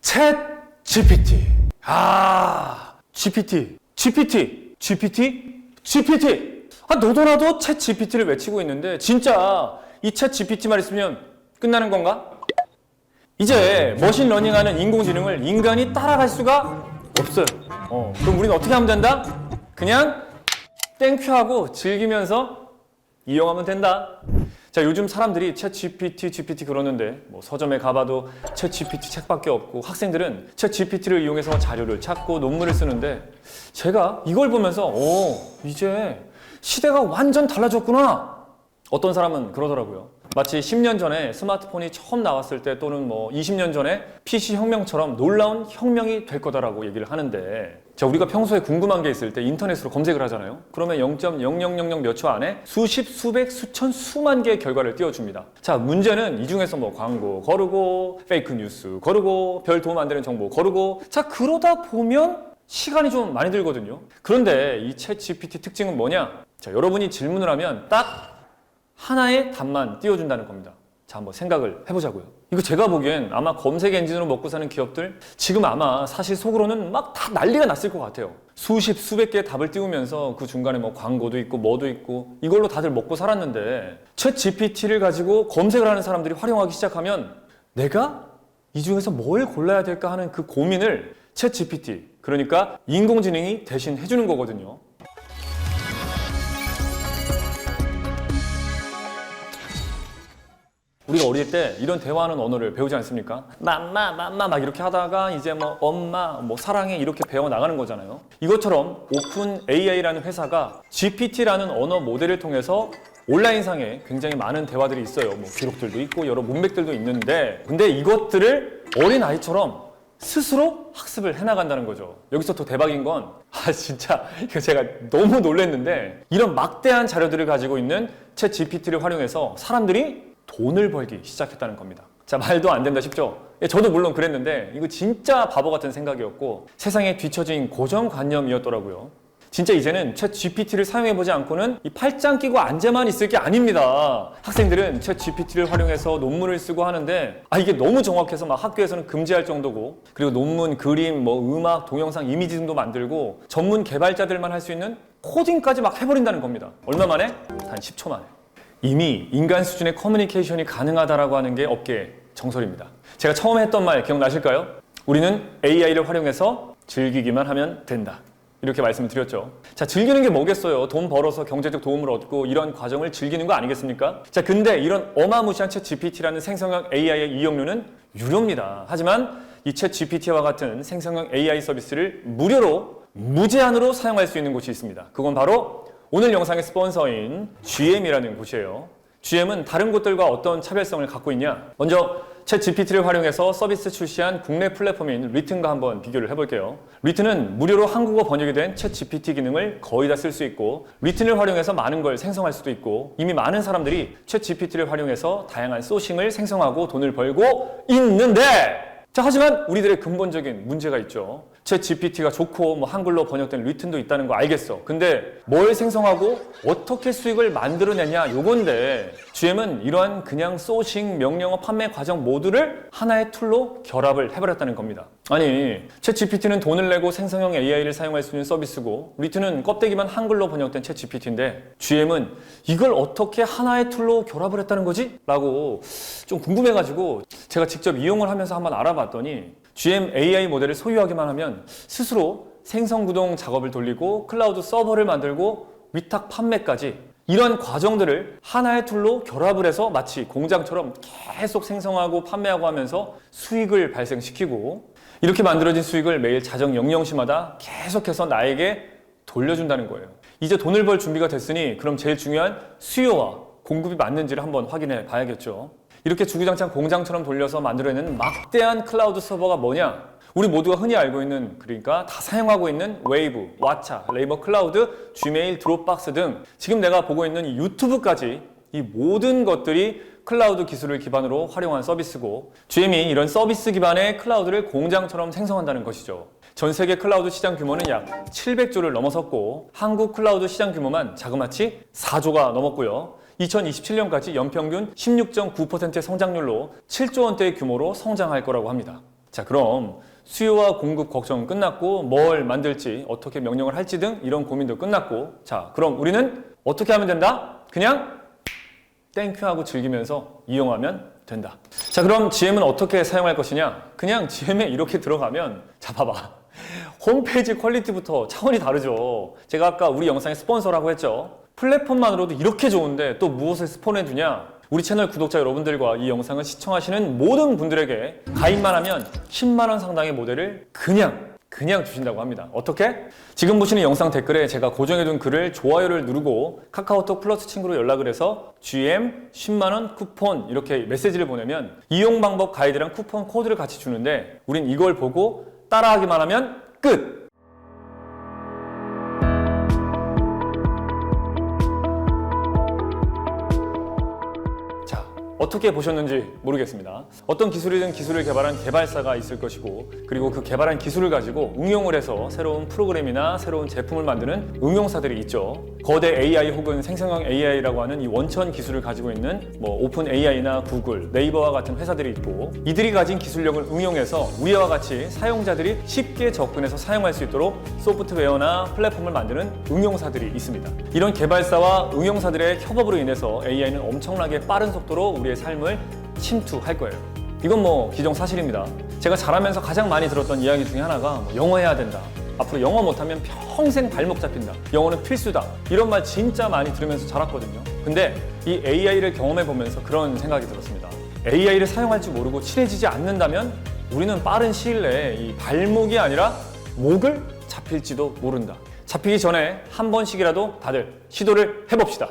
챗 GPT. GPT. 너도 나도 챗 GPT를 외치고 있는데 진짜 이 챗 GPT만 있으면 끝나는 건가? 이제 머신러닝하는 인공지능을 인간이 따라갈 수가 없어요. 그럼 우리는 어떻게 하면 된다? 그냥 땡큐하고 즐기면서 이용하면 된다. 자, 요즘 사람들이 챗 GPT 그러는데 뭐 서점에 가봐도 챗 GPT 책밖에 없고 학생들은 챗 GPT를 이용해서 자료를 찾고 논문을 쓰는데 제가 이걸 보면서 이제 시대가 완전 달라졌구나. 어떤 사람은 그러더라고요. 마치 10년 전에 스마트폰이 처음 나왔을 때 또는 뭐 20년 전에 PC 혁명처럼 놀라운 혁명이 될 거다라고 얘기를 하는데, 자, 우리가 평소에 궁금한 게 있을 때 인터넷으로 검색을 하잖아요. 그러면 0.0000 몇 초 안에 수십, 수백, 수천, 수만 개의 결과를 띄워줍니다. 자, 문제는 이 중에서 뭐 광고 거르고 페이크 뉴스 거르고 별 도움 안 되는 정보 거르고, 자, 그러다 보면 시간이 좀 많이 들거든요. 그런데 이 챗 GPT 특징은 뭐냐? 자, 여러분이 질문을 하면 딱 하나의 답만 띄워준다는 겁니다. 자, 한번 생각을 해보자고요. 이거 제가 보기엔 아마 검색 엔진으로 먹고 사는 기업들 지금 아마 사실 속으로는 막 다 난리가 났을 것 같아요. 수십, 수백 개의 답을 띄우면서 그 중간에 뭐 광고도 있고 뭐도 있고 이걸로 다들 먹고 살았는데, 챗 GPT를 가지고 검색을 하는 사람들이 활용하기 시작하면 내가 이 중에서 뭘 골라야 될까 하는 그 고민을 챗 GPT, 그러니까 인공지능이 대신 해주는 거거든요. 우리가 어릴 때 이런 대화하는 언어를 배우지 않습니까? 맘마 막 이렇게 하다가 이제 뭐 엄마, 뭐 사랑해 이렇게 배워 나가는 거잖아요. 이것처럼 오픈 AI라는 회사가 GPT라는 언어 모델을 통해서 온라인상에 굉장히 많은 대화들이 있어요. 뭐 기록들도 있고 여러 문맥들도 있는데, 근데 이것들을 어린 아이처럼 스스로 학습을 해나간다는 거죠. 여기서 더 대박인 건 진짜 이거 제가 너무 놀랐는데, 이런 막대한 자료들을 가지고 있는 챗 GPT를 활용해서 사람들이 돈을 벌기 시작했다는 겁니다. 자, 말도 안 된다 싶죠? 저도 물론 그랬는데 이거 진짜 바보 같은 생각이었고 세상에 뒤처진 고정관념이었더라고요. 진짜 이제는 챗 GPT를 사용해보지 않고는 이 팔짱 끼고 앉아만 있을 게 아닙니다. 학생들은 챗 GPT를 활용해서 논문을 쓰고 하는데 이게 너무 정확해서 막 학교에서는 금지할 정도고, 그리고 논문, 그림, 뭐 음악, 동영상, 이미지 등도 만들고 전문 개발자들만 할 수 있는 코딩까지 막 해버린다는 겁니다. 얼마 만에? 단 10초 만에. 이미 인간 수준의 커뮤니케이션이 가능하다라고 하는 게 업계의 정설입니다. 제가 처음에 했던 말 기억나실까요? 우리는 AI를 활용해서 즐기기만 하면 된다. 이렇게 말씀을 드렸죠. 자, 즐기는 게 뭐겠어요? 돈 벌어서 경제적 도움을 얻고 이런 과정을 즐기는 거 아니겠습니까? 자, 근데 이런 어마무시한 챗 GPT라는 생성형 AI의 이용료는 유료입니다. 하지만 이 챗 GPT와 같은 생성형 AI 서비스를 무료로, 무제한으로 사용할 수 있는 곳이 있습니다. 그건 바로 오늘 영상의 스폰서인 GM이라는 곳이에요. GM은 다른 곳들과 어떤 차별성을 갖고 있냐? 먼저 챗 GPT를 활용해서 서비스 출시한 국내 플랫폼인 리튼과 한번 비교를 해볼게요. 리튼은 무료로 한국어 번역이 된 챗 GPT 기능을 거의 다 쓸 수 있고, 리튼을 활용해서 많은 걸 생성할 수도 있고, 이미 많은 사람들이 챗 GPT를 활용해서 다양한 소싱을 생성하고 돈을 벌고 있는데, 자, 하지만 우리들의 근본적인 문제가 있죠. 챗 GPT가 좋고 뭐 한글로 번역된 리튼도 있다는 거 알겠어. 근데 뭘 생성하고 어떻게 수익을 만들어내냐, 요건데 GM은 이러한 그냥 소싱, 명령어, 판매 과정 모두를 하나의 툴로 결합을 해버렸다는 겁니다. 아니, 챗 GPT는 돈을 내고 생성형 AI를 사용할 수 있는 서비스고, 리튼은 껍데기만 한글로 번역된 챗 GPT인데 GM은 이걸 어떻게 하나의 툴로 결합을 했다는 거지? 라고 좀 궁금해가지고 제가 직접 이용을 하면서 한번 알아봤더니, GM AI 모델을 소유하기만 하면 스스로 생성구동 작업을 돌리고 클라우드 서버를 만들고 위탁 판매까지 이런 과정들을 하나의 툴로 결합을 해서 마치 공장처럼 계속 생성하고 판매하고 하면서 수익을 발생시키고, 이렇게 만들어진 수익을 매일 자정 00시마다 계속해서 나에게 돌려준다는 거예요. 이제 돈을 벌 준비가 됐으니 그럼 제일 중요한 수요와 공급이 맞는지를 한번 확인해 봐야겠죠. 이렇게 주구장창 공장처럼 돌려서 만들어내는 막대한 클라우드 서버가 뭐냐? 우리 모두가 흔히 알고 있는, 그러니까 다 사용하고 있는 웨이브, 왓챠, 네이버 클라우드, 지메일, 드롭박스 등 지금 내가 보고 있는 이 유튜브까지 이 모든 것들이 클라우드 기술을 기반으로 활용한 서비스고, GM이 이런 서비스 기반의 클라우드를 공장처럼 생성한다는 것이죠. 전 세계 클라우드 시장 규모는 약 700조를 넘어섰고 한국 클라우드 시장 규모만 자그마치 4조가 넘었고요. 2027년까지 연평균 16.9%의 성장률로 7조 원대의 규모로 성장할 거라고 합니다. 자, 그럼 수요와 공급 걱정은 끝났고 뭘 만들지, 어떻게 명령을 할지 등 이런 고민도 끝났고, 자, 그럼 우리는 어떻게 하면 된다? 그냥 땡큐하고 즐기면서 이용하면 된다. 자, 그럼 GM은 어떻게 사용할 것이냐? 그냥 GM에 이렇게 들어가면, 자, 봐봐. 홈페이지 퀄리티부터 차원이 다르죠. 제가 아까 우리 영상에 스폰서라고 했죠. 플랫폼만으로도 이렇게 좋은데 또 무엇을 스폰해두냐? 우리 채널 구독자 여러분들과 이 영상을 시청하시는 모든 분들에게 가입만 하면 10만 원 상당의 모델을 그냥 주신다고 합니다. 어떻게? 지금 보시는 영상 댓글에 제가 고정해둔 글을 좋아요를 누르고 카카오톡 플러스 친구로 연락을 해서 GM 10만 원 쿠폰 이렇게 메시지를 보내면 이용 방법 가이드랑 쿠폰 코드를 같이 주는데 우린 이걸 보고 따라하기만 하면 끝! 어떻게 보셨는지 모르겠습니다. 어떤 기술이든 기술을 개발한 개발사가 있을 것이고, 그리고 그 개발한 기술을 가지고 응용을 해서 새로운 프로그램이나 새로운 제품을 만드는 응용사들이 있죠. 거대 AI 혹은 생성형 AI라고 하는 이 원천 기술을 가지고 있는 오픈 AI나 구글, 네이버와 같은 회사들이 있고, 이들이 가진 기술력을 응용해서 우리와 같이 사용자들이 쉽게 접근해서 사용할 수 있도록 소프트웨어나 플랫폼을 만드는 응용사들이 있습니다. 이런 개발사와 응용사들의 협업으로 인해서 AI는 엄청나게 빠른 속도로 우리의 삶을 침투할 거예요. 이건 기정사실입니다. 제가 자라면서 가장 많이 들었던 이야기 중에 하나가 영어 해야 된다. 앞으로 영어 못하면 평생 발목 잡힌다. 영어는 필수다. 이런 말 진짜 많이 들으면서 자랐거든요. 근데 이 AI를 경험해 보면서 그런 생각이 들었습니다. AI를 사용할 줄 모르고 친해지지 않는다면 우리는 빠른 시일 내에 이 발목이 아니라 목을 잡힐지도 모른다. 잡히기 전에 한 번씩이라도 다들 시도를 해봅시다.